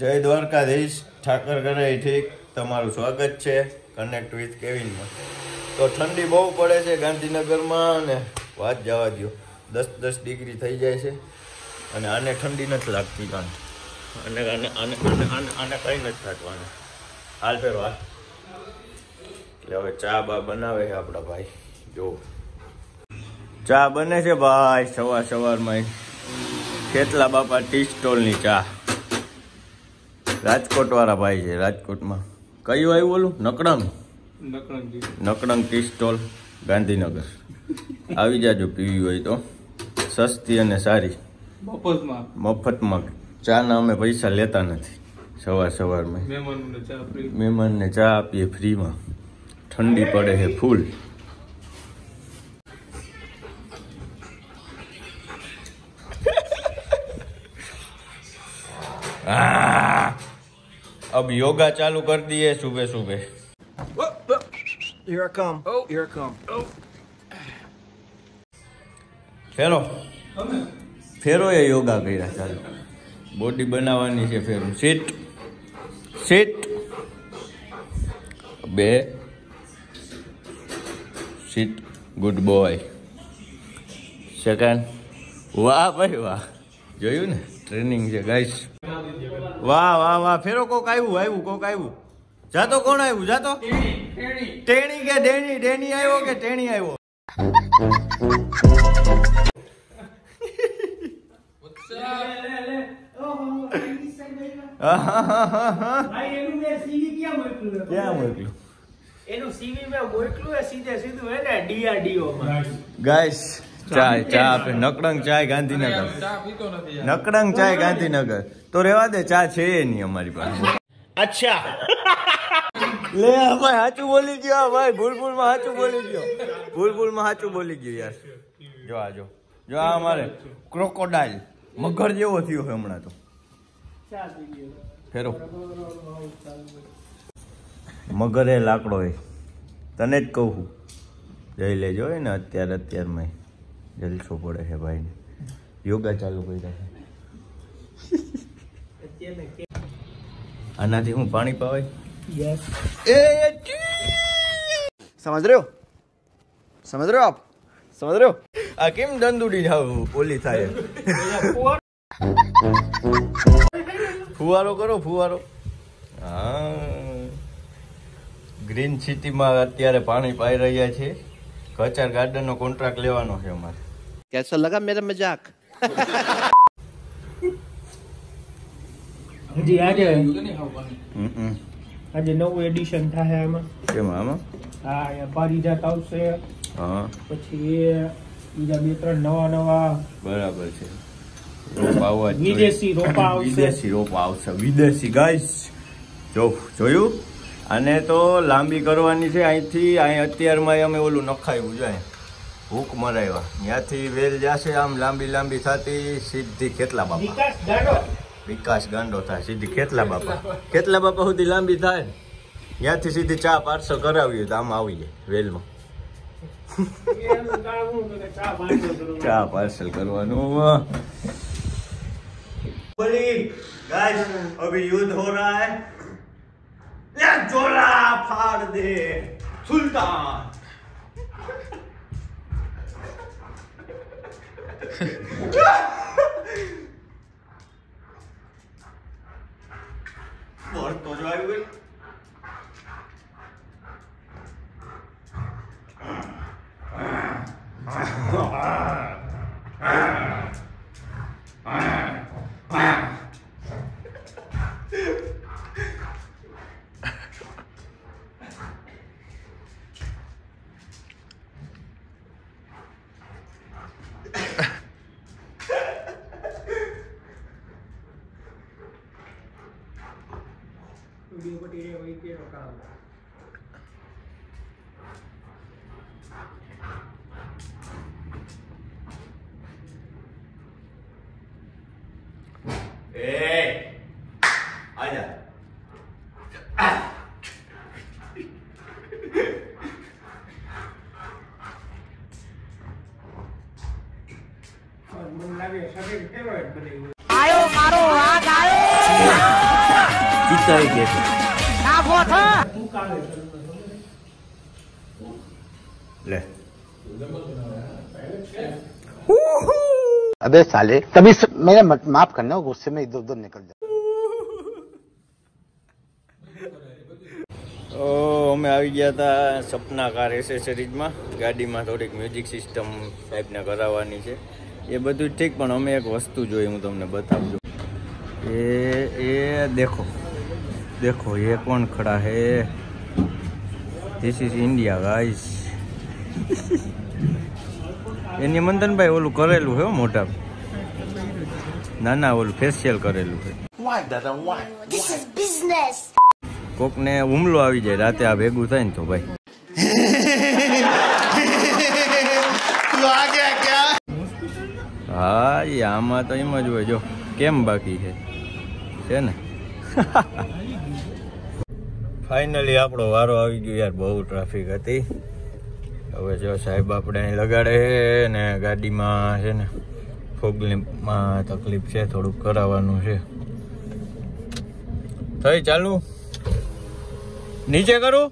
જય દ્વારકાધીશ, ઠાકર ઘરે ઠીક. તમારું સ્વાગત છે કનેક્ટ વિથ કેવિનમાં. તો ઠંડી બહુ પડે છે ગાંધીનગરમાં અને વાત જવા દો, 10-10 ડિગ્રી થઈ જાય છે અને આને ઠંડી નથી લાગતી. આને આને કંઈ નથી થતું. હાલ ફેરો હાલ. એટલે હવે ચા બા બનાવે છે આપણા ભાઈ. જો ચા બને છે ભાઈ સવારમાં. ખેતલા બાપા ટી સ્ટોલની ચા. રાજકોટ વાળા ભાઈ છે. રાજકોટમાં કયું આવ્યું ઓલું નકડંગ ટી સ્ટોલ ગાંધીનગર. આવી જાજો પીવી હોય તો, સસ્તી અને સારી મફતમાં. ચાના અમે પૈસા લેતા નથી. સવારમાં મહેમાનને ચા આપીએ ફ્રીમાં. ઠંડી પડે છે ફૂલ. अब योगा चालू कर दिए सुबह सुबह. Here I come. Oh, here I come. Oh. ફેરો એ યોગા કર્યા. ચાલો બોડી બનાવવાની છે. ફેરો seat 2 seat. Good boy. Second. વાહ ભાઈ વાહ, જોયું ને, ટ્રેનિંગ છે ગાઈસ. વાહ. ફેરો કોક આવ્યું. જાતો કોણ આવ્યું? જાતો ટેણી કે ડેણી આવ્યો કે ટેણી આવ્યો? ગાઈસ ચા આપે. નકડંગ ચાય ગાંધીનગર. તો રેવા દે, ચા છે નહીં અમારી પાસે. અચ્છા લે ભાઈ, સાચું બોલી ગયો ભાઈ. ભૂલમાં સાચું બોલી ગયો યાર. જો આ અમારે ક્રોકોડાઇલ મગર જેવો થયો છે હમણાં તો. ફેરો મગર એ લાકડો હે, તને જ કહું છું. જઈ લેજો ને અત્યારમાં જલસો પડે છે ભાઈને. યોગા ચાલુ કર્યા છે. આનાથી હું પાણી પાવાય. समझ रहे हो आप? આ કેમ દંદુડી જાવ ઓલી થાય? ફુવારો કરો. હા, ગ્રીન સિટીમાં અત્યારે પાણી પાઈ રહ્યા છે. કચાર ગાર્ડનનો કોન્ટ્રાક્ટ લેવાનો છે અમારે. कैसा लगा मेरा मजाक? હજી આજે નવું એડિશન થાય આમાં. કેમ આમાં? હા, પારિજાત આવશે. હા, પછી બીજા 2-3 નવા બરાબર છે. વિદેશી રોપા આવશે. વિદેશી ગાઈસ જોયું. આને તો લાંબી કરવાની છે. અહીં અત્યારમાં અમે ઓલું નખાયું જાય, હૂક મરાવ્યા. ત્યાંથી વેલ જશે આમ લાંબી થતી સીધી ખેતલા બાપા. વિકાસ ગાંડો થાય સીધી ખેતલા બાપા સુધી લાંબી થાય. ત્યાંથી સીધી ચા પાર્સલ કરાવીએ તો આમ આવી જાય વેલમાં. ચા પાર્સલ કરવાનું. गाइस अभी युद्ध हो रहा है. जोला फाड़ दे सुल्तान. बोल तो जो आयु गई. आजा. આયો મારો વાઘ આયો. ચિતાઈ ગઈ છે. લે अबे साले कभी मेरा माफ करना गुस्से में इधर उधर निकल जाए. અમે આવી ગયા હતા સપના કાર એસેસરીઝમાં. ગાડીમાં થોડીક મ્યુઝિક સિસ્ટમ સાહેબને કરાવવાની છે. એ બધું ઠીક, પણ અમે એક વસ્તુ જોઈ, હું તમને બતાવજો. એ દેખો देखो ये कौन खड़ा है, दिस इज इंडिया गाइस. એની મંદનભાઈ ઓલું કરેલું છે મોટા, ના ના ઓલું ફેશિયલ કરેલું છે. This is business. કોકને હુમલો આવી જાય રાતે આ ભેગું થાય ને તો ભાઈ હા એ આમાં તો એમ જ હોય. જો કેમ બાકી છે ને. ફાઇનલી આપણો વારો આવી ગયો યાર. બહુ ટ્રાફિક હતી. હવે જો સાહેબ આપણે અહીં લગાડે ને ગાડીમાં છે ને ફોગલીમાં તકલીફ છે, થોડુંક કરાવવાનું છે. થઈ ચાલુ નીચે કરું.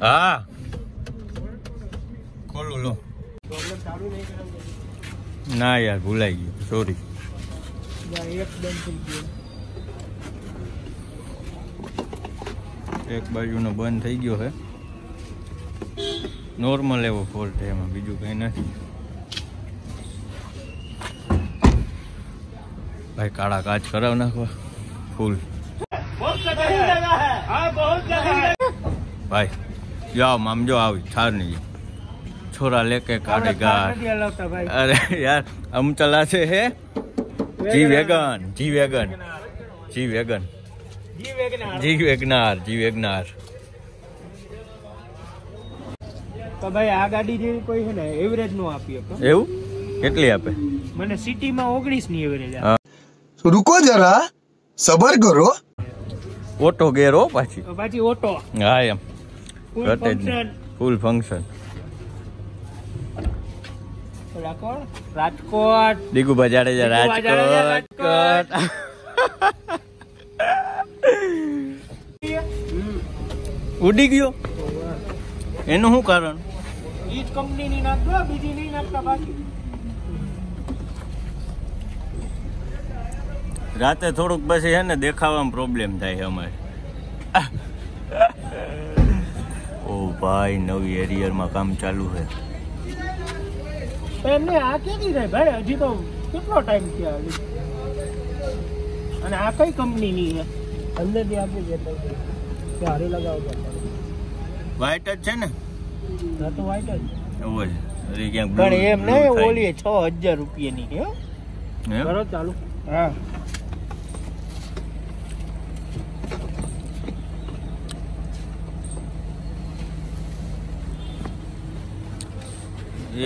હા ખોલું લો. ના યાર ભૂલાઈ ગયું, સોરી. એક બાજુનો બંધ થઈ ગયો છે. નોર્મલ એવો ફોલ્ટ છે, એમાં બીજું કંઈ નથી. ભાઈ કાળા કાચ કરાવ નાખવા ફૂલ. ભાઈ જાઓ મામ, જો આવી થાર નહીં छोरा लेके काटेगा. अरे यार हम चलाते हैं जी वेगन, जी वेगन, जी वेगन, जी वेगनार, जी वेगनार. તો ભાઈ આ ગાડી જેવી કોઈ છે ને એવરેજ નો આપી શકો. એવું કેટલી આપે? મને સિટીમાં 19 ની એવરેજ હા. रुको जरा सबर करो. ઓટો ગેર હો પાછી ઓટો. હા એમ ફૂલ ઘટે જ નહીં. ફંક્શન. ફૂલ ફંક્શન. રાજકોટ. દીગુભા જાડેજા રાજકોટ. ઉડી ગયો. એનું શું કારણ? ઈ જ કંપનીની નાખજો, બીજી નહીં નાખતા બાકી. રાતે થોડુંક પછી છે ને દેખાવામાં પ્રોબ્લેમ થાય છે અમારે. ઓ ભાઈ નવી એરિયરમાં કામ ચાલુ છે. એમને આ કેવી રહે ભાઈ, હજી તો કેટલો ટાઈમ થયો. અને આ કઈ કંપનીની છે? અંદરથી આપી દેતા સારી લગાવો. વ્હાઈટ જ છે ને? ના તો વ્હાઈટ જ. ઓય હજી ક્યાંક પણ એમ blue નહીં, થાય. ઓલી 6000 રૂપિયાની છે. એમ? કરો ચાલુ. હા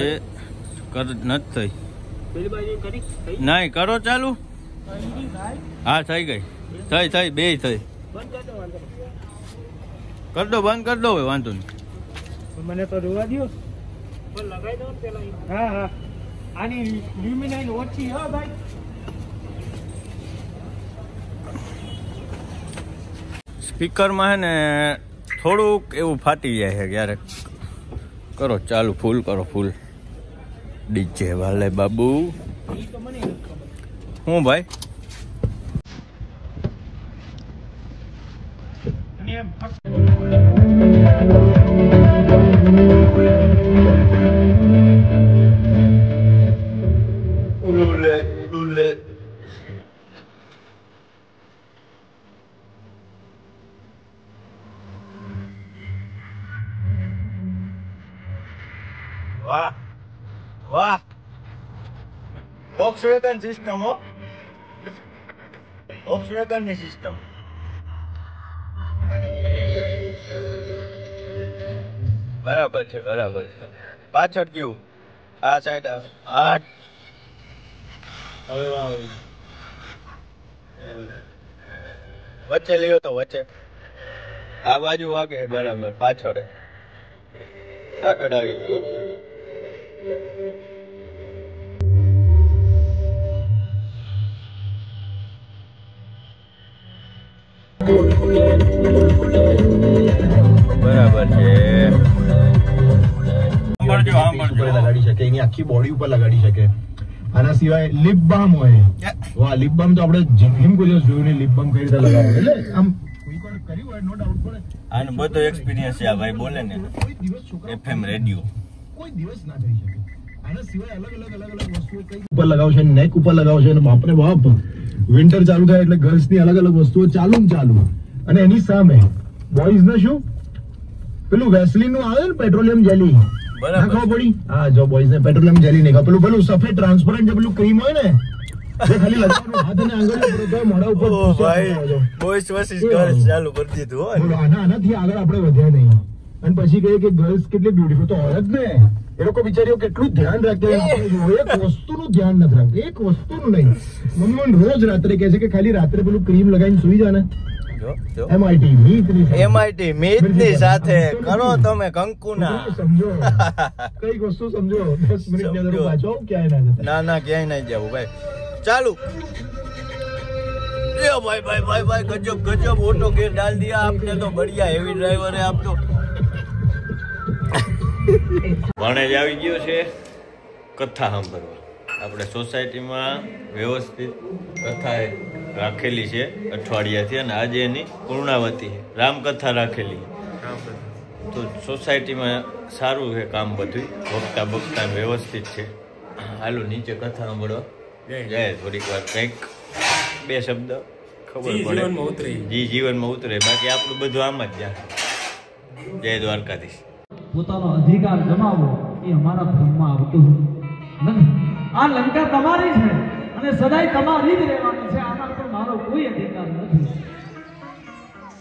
એ કર નથી થઈ. પેલી બાજુ કરી થઈ. નહીં કરો ચાલુ. અહીંની ભાઈ હા થઈ ગઈ. થઈ બે થઈ. બંધ કરી દો, વાંધો નહીં. કર દો, બંધ કરી દો, હવે વાંધો નહીં. મને તો જોવા દો. પણ લગાઈ દો ને પેલા. હા હા આની લ્યુમિનાઇન ઓછી હા ભાઈ. સ્પીકરમાં છે ને થોડુંક એવું ફાટી જાય છે ક્યારેક. કરો ચાલુ, ફૂલ કરો, ફૂલ. ડીજે વાલે બાબુ. ઈ તો મને નથી ખબર. હું ભાઈ અને એમ ફક્ત વાહ વાહ. Volkswagen સિસ્ટમ હો. Volkswagen ની સિસ્ટમ. બરાબર છે, બરાબર છે. પાછળ કેવું? આ સાઈડ આ હવે વચ્ચે લ્યો તો વચ્ચે. આ બાજુ વાગે બરાબર, પાછળ આગળ આવી ગયું. બરાબર છે. લગાડી શકે, એની આખી બોડી ઉપર લગાડી શકે. આના સિવાય લિપ બામ હોય. વાહ, લિપ બામ તો આપણે જિંદગીમાં કોઈ દિવસ જોયું નહીં. લિપ બામ કઈ રીતે લગાવે, એટલે આમ કોઈ પણ કર્યું હોય નો ડાઉટ પડે. આનો બધો એક્સપિરિયન્સ છે આ ભાઈ બોલે ને કોઈ દિવસ છોકરા FM રેડિયો કોઈ દિવસ ના કરી શકે. આના સિવાય અલગ વસ્તુઓ કઈ ઉપર લગાવશે, નેક ઉપર લગાવશે, અને બાપરે બાપ વિન્ટર ચાલુ થાય એટલે ગર્લ્સ ની અલગ વસ્તુઓ ચાલુ. અને એની સામે બોયઝ ને શું પેલું વેસલીન નું આવે ને પેટ્રોલિયમ જેલી, બરાબર ખબર પડી? હા, જો બોયઝ ને પેટ્રોલિયમ જેલી નહીં, પેલું સફેદ ટ્રાન્સપરન્ટ જે પેલું ક્રીમ હોય ને, જે ખાલી લગાવવાનું હાથ અને આંગળી ઉપર મોઢા ઉપર. ઓ ભાઈ બોયસ વર્સિસ ગર્લ્સ ચાલુ કરી દીધું હો. આનાથી આગળ આપણે વધ્યા નહીં. અને પછી કહીએ કે ગર્લ્સ કેટલી બ્યુટીફુલ, તો હોય જ ને. એ લોકો બિચારીઓ કેટલું ધ્યાન રાખે, એક વસ્તુનું ધ્યાન નથી રાખતું, એક વસ્તુનું નહીં. મમ્મી રોજ રાત્રે કહે છે કે ખાલી રાત્રે પેલું ક્રીમ લગાવીને સુઈ જા ને. MIT મીતની સાથે કરો તમે કંકુના. સમજો કઈક વસ્તુ સમજો. 10 મિનિટ ની અંદર પાછો ક્યાંય ના જતા. ના ક્યાંય નહીં જવું ભાઈ. ચાલુ भाई गजब ऑटो गेयर डाल दिया आपने तो बढ़िया हेवी ड्राइवर है आप तो. ભણેજ આવી ગયો છે કથા સાંભળવા. આપણે સોસાયટીમાં વ્યવસ્થિત કથા રાખેલી છે અઠવાડિયાથી, અને આજે એની પૂર્ણાવતી રામકથા રાખેલી. તો સોસાયટીમાં સારું છે કામ બધું, વક્તા વ્યવસ્થિત છે. હાલો નીચે કથા સાંભળવા જાય. થોડીક વાર કંઈક 2 શબ્દ ખબર પડે, જીવનમાં ઉતરે. બાકી આપણું બધું આમ જ જાય. જય દ્વારકાધીશ. પોતાનો અધિકાર જમાવવો એ અમારા ભ્રમમાં આવતું નથી. આ લંકા તમારી છે અને સદાય તમારી જ રહેવાની છે. આના પર મારો કોઈ અધિકાર નથી.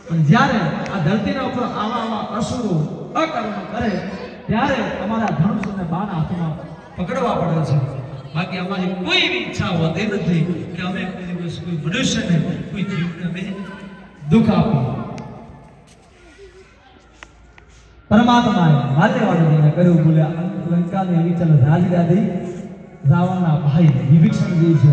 પણ જ્યારે આ ધરતીના ઉપર આવા અસુરો અકર્મ કરે ત્યારે અમારા ધનુષને બાણ હાથમાં પકડવા પડે છે. બાકી અમારી કોઈ એવી ઈચ્છા હોતી નથી કે અમે કોઈ દિવસ કોઈ મનુષ્યને કોઈ જીવને અમે દુઃખ આપીએ. પરમાત્માએ માલ્યવાડીને કર્યું બોલ્યા લંકાની વિચલ રાજગાદી રાવણના ભાઈ વિભીષણજી છે.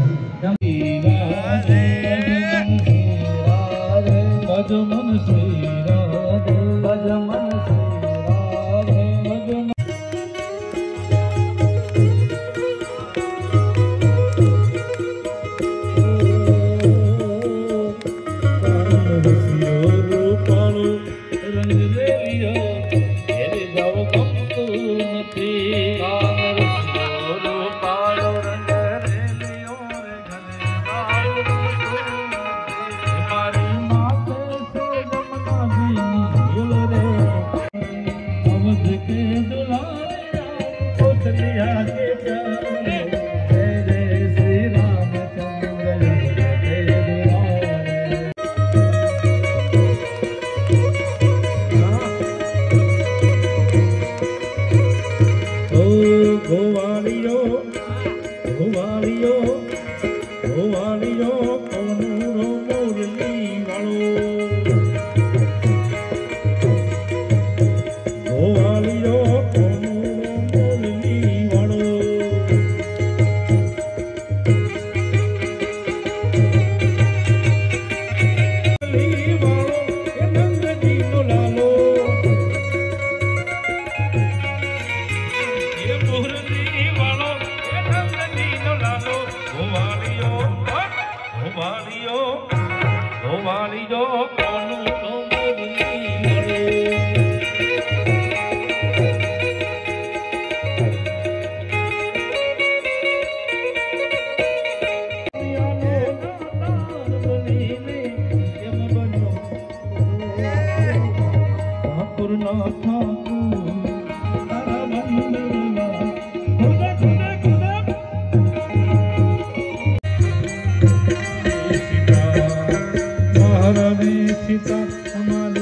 સીતા અમારે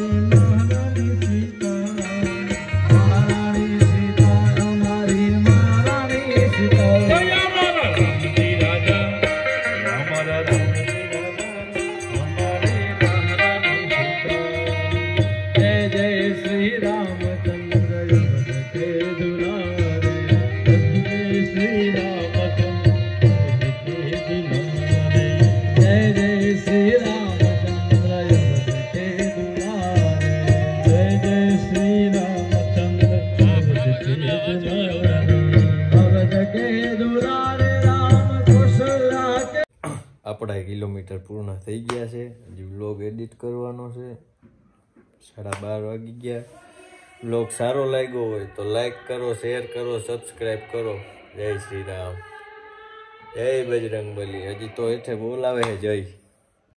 આપણા કિલોમીટર પૂર્ણ થઈ ગયા છે. હજી વ્લોગ એડિટ કરવાનો છે. 12:30 વાગી ગયા. વ્લોગ સારો લાગ્યો હોય તો લાઈક કરો, શેર કરો, સબસ્ક્રાઈબ કરો. જય શ્રી રામ, જય બજરંગબલી. હજી તો હેઠે બોલાવે છે જય.